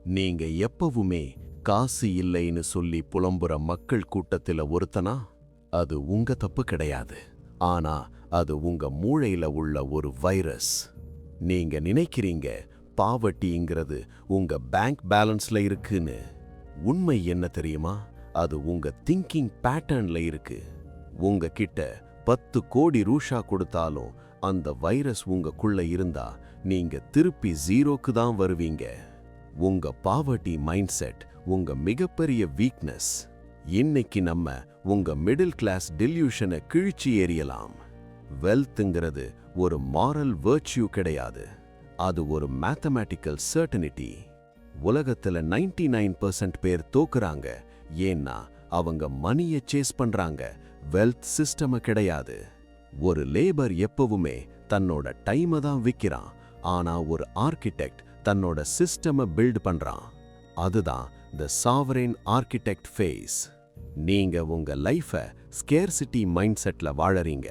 நீங்க எப்பவுமே காசு இல்லைன்னு சொல்லி புலம்புற மக்கள் கூட்டத்துல ஒருத்தனா? அது உங்க தப்பு கிடையாது. ஆனா அது உங்க மூளையில உள்ள ஒரு வைரஸ். நீங்க நினைக்கிறீங்க பாவர்ட்டிங்கிறது உங்க பேங்க் பேலன்ஸ்ல இருக்குன்னு. உண்மை என்ன தெரியுமா? அது உங்க திங்கிங் பேட்டர்ன்ல இருக்கு. உங்க கிட்ட 10 கோடி ரூஷா கொடுத்தாலும் அந்த வைரஸ் உங்களுக்குள்ள இருந்தா நீங்க திருப்பி ஜீரோக்கு தான் வருவீங்க. உங்க பாவர்ட்டி மைண்ட் செட் உங்க மிகப்பெரிய வீக்னஸ். இன்னைக்கு நம்ம உங்க மிடில் கிளாஸ் டெல்யூஷனை கிழிச்சி எறியலாம். வெல்த்ங்கிறது ஒரு மாரல் வெர்ச்சியூ கிடையாது. அது ஒரு மேத்தமேட்டிக்கல் சர்டனிட்டி. உலகத்துல 99% பேர் தோக்குறாங்க. ஏன்னா அவங்க மணியை சேஸ் பண்றாங்க, வெல்த் சிஸ்டம் கிடையாது. ஒரு லேபர் எப்பவுமே தன்னோட டைமை தான் விற்கிறான். ஆனா ஒரு ஆர்கிடெக்ட் தன்னோட சிஸ்டமை பில்ட் பண்றான். அதுதான் தி சாவரின் ஆர்கிடெக்ட் ஃபேஸ். நீங்க உங்க லைஃபை ஸ்கேர்சிட்டி மைண்ட் செட்ல வாழறீங்க.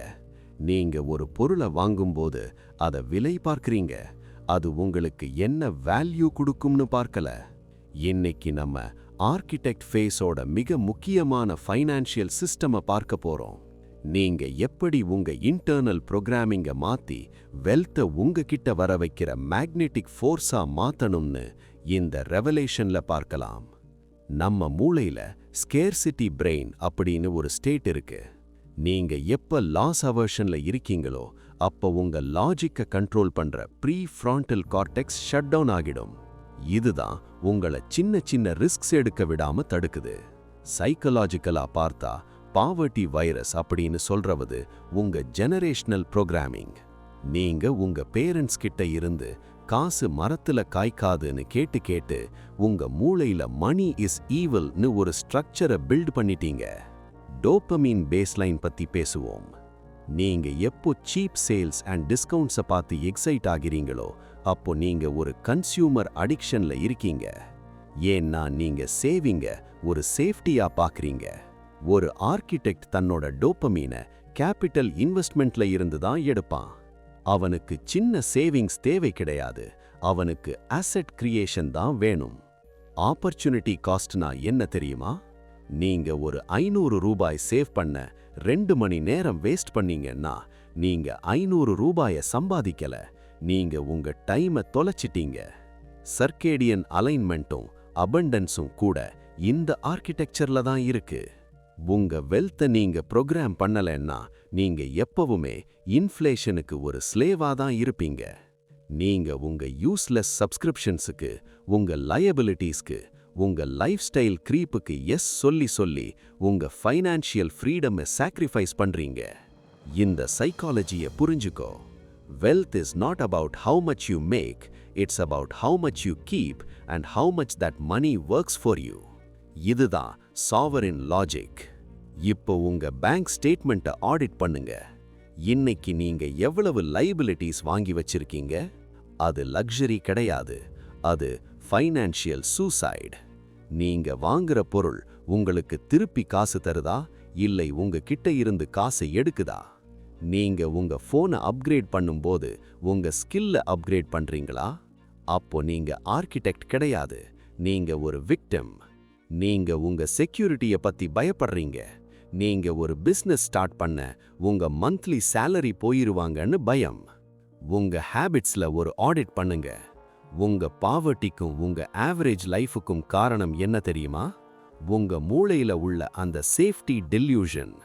நீங்க ஒரு பொருளை வாங்கும்போது அதை விலை பார்க்கறீங்க. அது உங்களுக்கு என்ன வேல்யூ கொடுக்கும்னு பார்க்கல. இன்னைக்கு நம்ம ஆர்கிடெக்ட் ஃபேஸோட மிக முக்கியமான ஃபைனான்சியல் சிஸ்டமை பார்க்க போறோம். நீங்க எப்படி உங்க இன்டர்னல் ப்ரோக்ராமிங்க மாத்தி வெல்த்தை உங்ககிட்ட வர வைக்கிற மேக்னெட்டிக் ஃபோர்ஸா மாத்தணும்னு இந்த ரெவலேஷன்ல பார்க்கலாம். நம்ம மூளையில ஸ்கேர்சிட்டி பிரெயின் அப்படின்னு ஒரு ஸ்டேட் இருக்கு. நீங்க எப்ப லாஸ் அவர்ஷன்ல இருக்கீங்களோ அப்ப உங்க லாஜிக்கை கண்ட்ரோல் பண்ற prefrontal cortex shut down ஆகிடும். இதுதான் உங்களை சின்ன சின்ன ரிஸ்க்ஸ் எடுக்க விடாம தடுக்குது. சைக்கலாஜிக்கலா பார்த்தா பாவர்ட்டி வைரஸ் அப்படின்னு சொல்றது உங்க ஜெனரேஷனல் ப்ரோக்ராமிங். நீங்க உங்க பேரண்ட்ஸ் கிட்ட இருந்து காசு மரத்துல காய்க்காதுன்னு கேட்டு கேட்டு உங்க மூளையில மணி இஸ் ஈவில்னு ஒரு ஸ்ட்ரக்சரை பில்ட் பண்ணிட்டீங்க. டோபமைன் பேஸ்லைன் பத்தி பேசுவோம். நீங்க எப்போ சீப் சேல்ஸ் அண்ட் டிஸ்கவுண்ட்ஸை பார்த்து எக்ஸைட் ஆகிறீங்களோ அப்போ நீங்க ஒரு கன்சியூமர் அடிக்ஷன்ல இருக்கீங்க. ஏன்னா நீங்க சேவிங்க ஒரு சேஃப்டியா பார்க்கறீங்க. ஒரு ஆர்கிடெக்ட் தன்னோட டோபமீனை கேபிட்டல் இன்வெஸ்ட்மெண்ட்ல இருந்து தான் எடுப்பான். அவனுக்கு சின்ன சேவிங்ஸ் தேவை கிடையாது. அவனுக்கு அசெட் கிரியேஷன் தான் வேணும். ஆப்பர்ச்சுனிட்டி காஸ்ட்னா என்ன தெரியுமா? நீங்க ஒரு 500 ரூபாய் சேவ் பண்ண 2 மணி நேரம் வேஸ்ட் பண்ணீங்கன்னா நீங்க 500 ரூபாயை சம்பாதிக்கல, நீங்க உங்க டைமை தொலைச்சிட்டீங்க. சர்க்கேடியன் அலைன்மெண்ட்டும் அபண்டன்ஸும் கூட இந்த ஆர்கிடெக்சர்ல தான் இருக்கு. உங்க வெல்த்தை நீங்க ப்ரோக்ராம் பண்ணலன்னா நீங்க எப்பவுமே இன்ஃப்ளேஷனுக்கு ஒரு ஸ்லேவா தான் இருப்பீங்க. நீங்க உங்க யூஸ்லெஸ் சப்ஸ்கிரிப்ஷன்ஸுக்கு, உங்க லயபிலிட்டிஸ்க்கு, உங்க லைஃப் ஸ்டைல் க்ரீப்புக்கு எஸ் சொல்லி சொல்லி உங்க ஃபைனான்சியல் ஃப்ரீடமை சாக்ரிஃபைஸ் பண்றீங்க. இந்த சைக்காலஜியை புரிஞ்சுக்கோ. Wealth is not about how much you make, it's about how much you keep and how much that money works for you. இதுதான் சாவரின் லாஜிக். இப்போ உங்க பேங்க் ஸ்டேட்மெண்ட்டை ஆடிட் பண்ணுங்க. இன்னைக்கு நீங்க எவ்வளவு லைபிலிட்டிஸ் வாங்கி வச்சிருக்கீங்க? அது லக்ஸரி கிடையாது, அது ஃபைனான்சியல் சூசைட். நீங்க வாங்குற பொருள் உங்களுக்கு திருப்பி காசு தருதா இல்லை உங்க கிட்ட இருந்து காசை எடுக்குதா? நீங்க உங்க போனை அப்கிரேட் பண்ணும்போது உங்க ஸ்கில்லை அப்கிரேட் பண்றீங்களா? அப்போ நீங்க ஆர்கிடெக்ட் கிடையாது, நீங்க ஒரு விக்டிம். நீங்க உங்க செக்யூரிட்டியை பத்தி பயப்படுறீங்க. நீங்க ஒரு பிசினஸ் ஸ்டார்ட் பண்ண உங்க மந்த்லி சேலரி போயிருவாங்கன்னு பயம். உங்க ஹேபிட்ஸ்ல ஒரு ஆடிட் பண்ணுங்க. உங்க பாவர்ட்டிக்கும் உங்க ஆவரேஜ் லைஃபுக்கும் காரணம் என்ன தெரியுமா? உங்க மூளையில உள்ள அந்த சேஃப்டி டெல்யூஷன்.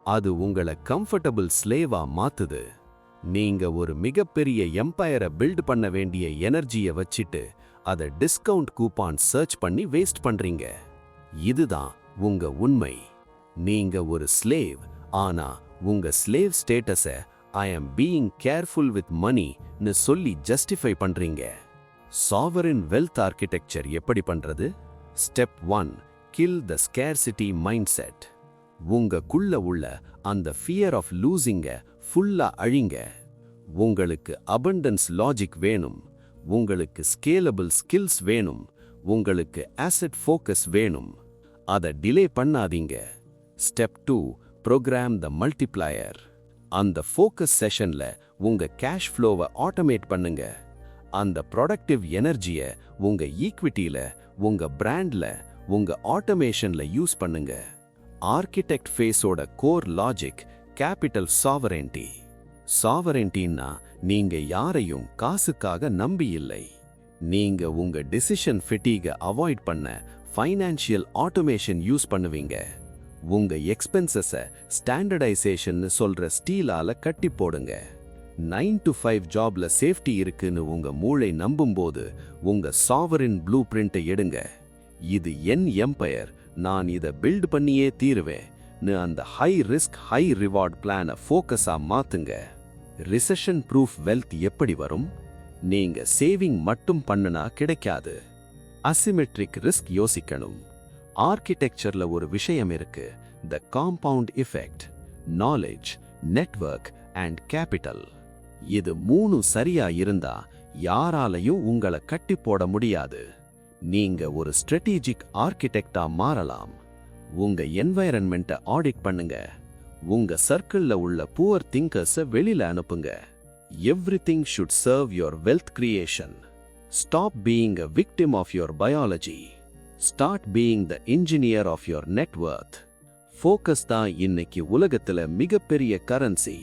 அது உங்களை கம்ஃபர்டபிள் ஸ்லேவா மாத்துது. நீங்க ஒரு மிகப்பெரிய எம்பையரை பில்ட் பண்ண வேண்டிய எனர்ஜியை வச்சிட்டு அதை டிஸ்கவுண்ட் கூப்பான் சர்ச் பண்ணி வேஸ்ட் பண்றீங்க. இதுதான் உங்க உண்மை. நீங்க ஒரு ஸ்லேவ், ஆனா உங்க ஸ்லேவ் ஸ்டேட்டஸை ஐ ஆம் பீயிங் கேர்ஃபுல் வித் மணின்னு சொல்லி ஜஸ்டிஃபை பண்றீங்க. சாவரின் வெல்த் ஆர்கிடெக்சர் எப்படி பண்றது? Step 1, kill the scarcity mindset. உங்களுக்குள்ள உள்ள அந்த ஃபியர் ஆஃப் லூசிங்க ஃபுல்லா அழிங்க. உங்களுக்கு அபண்டன்ஸ் லாஜிக் வேணும், உங்களுக்கு ஸ்கேலபிள் ஸ்கில்ஸ் வேணும், உங்களுக்கு அசெட் ஃபோக்கஸ் வேணும். அதை டிலே பண்ணாதீங்க. ஸ்டெப் 2, ப்ரோக்ராம் த மல்டிப்ளையர். அந்த ஃபோக்கஸ் செஷன்ல உங்க கேஷ் ஃப்ளோவை ஆட்டோமேட் பண்ணுங்க. அந்த ப்ரொடக்டிவ் எனர்ஜிய உங்க ஈக்விட்டில, உங்க பிராண்ட்ல, உங்க ஆட்டோமேஷன்ல யூஸ் பண்ணுங்க. ஆர்கிடெக்ட் ஃபேஸோட கோர் லாஜிக் கேபிட்டல் சாவரென்டி. சாவரென்டின்னா நீங்க யாரையும் காசுக்காக நம்பி இல்லை. நீங்க உங்க டிசிஷன் ஃபெட்டிக அவாய்ட் பண்ண ஃபைனான்ஷியல் ஆட்டோமேஷன் யூஸ் பண்ணுவீங்க. உங்க எக்ஸ்பென்சஸை ஸ்டாண்டர்டைசேஷன் சொல்ற ஸ்டீலால கட்டி போடுங்க. 9 to 5 ஜாப்ல சேஃப்டி இருக்குன்னு உங்க மூளை நம்பும்போது உங்க சாவரின் ப்ளூ பிரிண்ட்டை எடுங்க. இது என் எம்பயர், நான் இதை பில்ட் பண்ணியே தீருவேன் அந்த ஹை ரிஸ்க் ஹை ரிவார்ட் பிளானை ஃபோக்கஸா மாத்துங்க. ரிசெஷன் ப்ரூஃப் வெல்த் எப்படி வரும்? நீங்க சேவிங் மட்டும் பண்ணுனா கிடைக்காது. அசிமெட்ரிக் ரிஸ்க் யோசிக்கணும். ஆர்கிடெக்சர்ல ஒரு விஷயம் இருக்கு, த compound effect, knowledge, network and capital. இது 3 சரியா இருந்தா யாராலையும் உங்களை கட்டி போட முடியாது. நீங்க ஒரு ஸ்ட்ராட்டஜிக் ஆர்கிடெக்டா மாறலாம். உங்க என்வாயரன்மெண்ட்டை ஆடிட் பண்ணுங்க. உங்க சர்க்கிள்ல உள்ள புவர் திங்கர்ஸை வெளியில அனுப்புங்க. Everything should serve your wealth creation. Stop being a victim of your biology. Start being the engineer of your net worth. Focus தான் இன்னைக்கு உலகத்துல மிகப்பெரிய கரன்சி.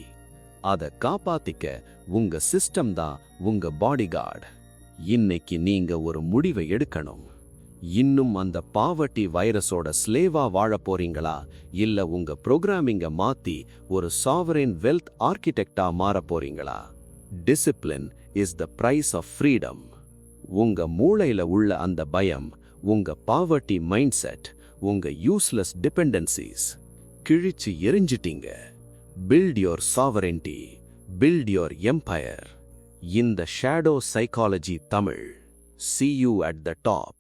அதை காப்பாத்திக்க உங்க சிஸ்டம் தான் உங்க பாடிகார்டு. இன்னைக்கு நீங்க ஒரு முடிவை எடுக்கணும். இன்னும் அந்த பாவர்ட்டி வைரஸோட ஸ்லேவா வாழ போறீங்களா, இல்ல உங்க ப்ரோக்ராமிங்க மாத்தி ஒரு சாவரின் வெல்த் ஆர்கிடெக்டா மாற போறீங்களா? Discipline is the price of freedom. உங்க மூளையில உள்ள அந்த பயம், உங்க பாவர்ட்டி மைண்ட் செட், உங்க யூஸ்லெஸ் டிபெண்டன்சிஸ் கிழிச்சு எரிஞ்சிட்டீங்க. Build your sovereignty, build your empire. இந்த shadow psychology Tamil. See you at the top.